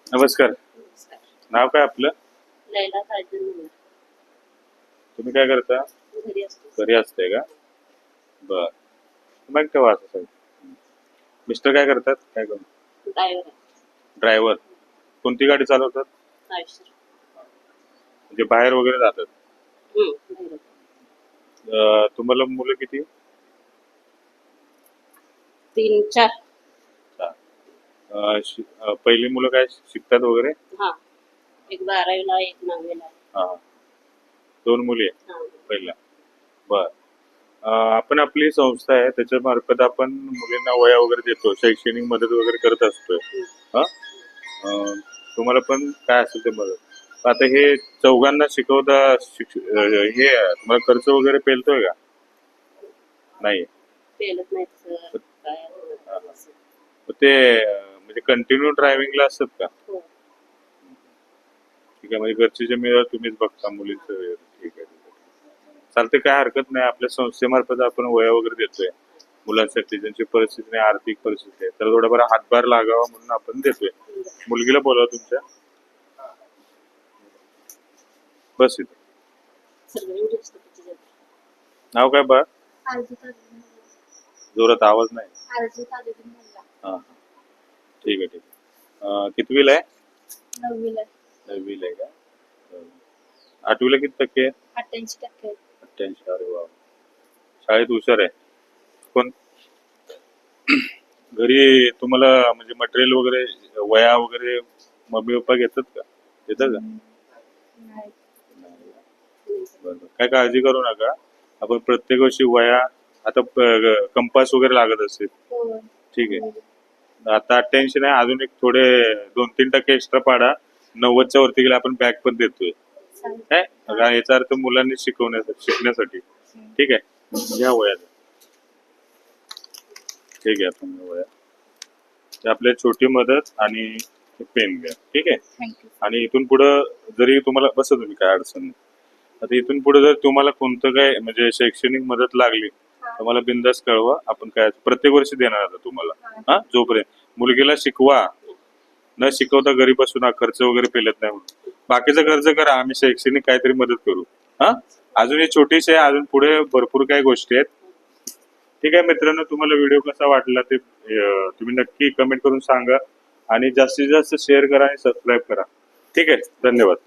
नमस्कार. नाव काय आपलं? लैला काजल. तुम्ही काय करता? घरी असतो. घरी असते का? बर. मग केव्हा असं मिस्टर काय करतात? काय करू? ड्रायव्हर आहे. ड्रायव्हर. कोणती गाडी चालवतात? आयुष्य. म्हणजे बाहेर वगैरे जातात. बाहेर. तुम्हाला मुलं किती? 3-4. पहिली मुलं काय शिकतात वगैरे? हा, एक 12वीला, एक 9वीला. हा. 2 मुली आहेत हा. पहिला. बर. आपण आपली संस्था आहे त्याच्या मार्फत आपण मुलींना वया वगैरे देतो, शैक्षणिक मदत वगैरे करत असतोय. हा. तुम्हाला पण काय असेल ते मदत. आता हे चौघांना शिकवता हे तुम्हाला खर्च वगैरे पेलतोय का? नाही. पेलत नाही सर. काय ते म्हणजे कंटिन्यू ड्रायव्हिंगला असतात का? हो. ठीक आहे, म्हणजे घरची जमीन तुम्हीच बघता मुलींचं. ठीक आहे. चालते, काय हरकत नाही. आपल्या संस्थेमार्फत आपण वया वगैरे देतोय मुलांसाठी ज्यांची परिस्थिती नाही, आर्थिक परिस्थिती आहे, तर थोडाफार हातभार लागावा म्हणून आपण देतोय. मुलगीला बोलावा तुमच्या. बस इथे. नाव काय बा? जोरात आवाज नाही. हा. ठीक आहे, ठीक आहे. कितवीला आहे? 9वीला. 9वीला आहे का? 8वीला किती टक्के? 88%. 88. अरे वा. शाळेत हुशार आहे. पण घरी तुम्हाला म्हणजे मटेरियल वगैरे, वया वगैरे मम्मी पप्पा घेतात का? घेतात का? बरं. काय काळजी करू नका. आपण प्रत्येक वर्षी वया, आता कंपास वगैरे लागत असेल. ठीक आहे. आता 88 नाही, अजून एक थोडे 2-3% एक्स्ट्रा पाडा. 90च्या वरती गेला आपण बॅग पण देतोय. काय याचा अर्थ मुलांनी शिकण्यासाठी. ठीक आहे. घ्या वया. ठीक आहे. आपण वया ते आपल्या छोटी मदत आणि पेन घ्या. ठीक आहे. आणि इथून पुढं जरी तुम्हाला बसा तुम्ही, काय अडचण नाही. आता इथून पुढे जर तुम्हाला कोणतं काय म्हणजे शैक्षणिक मदत लागली तर मला बिंदास कळवा. आपण काय प्रत्येक वर्षी देणार आता तुम्हाला. हा, जोपर्यंत मुलगीला शिकवा, न शिकवता घरी बसून खर्च वगैरे पेलत नाही म्हणून. बाकीचा खर्च करा, आम्ही शैक्षणिक काहीतरी मदत करू. हा, अजून ही छोटीशी आहे, अजून पुढे भरपूर काही गोष्टी आहेत. ठीक आहे मित्रांनो, तुम्हाला व्हिडिओ कसा वाटला ते तुम्ही नक्की कमेंट करून सांगा आणि जास्तीत जास्त शेअर करा आणि सबस्क्राईब करा. ठीक आहे. धन्यवाद.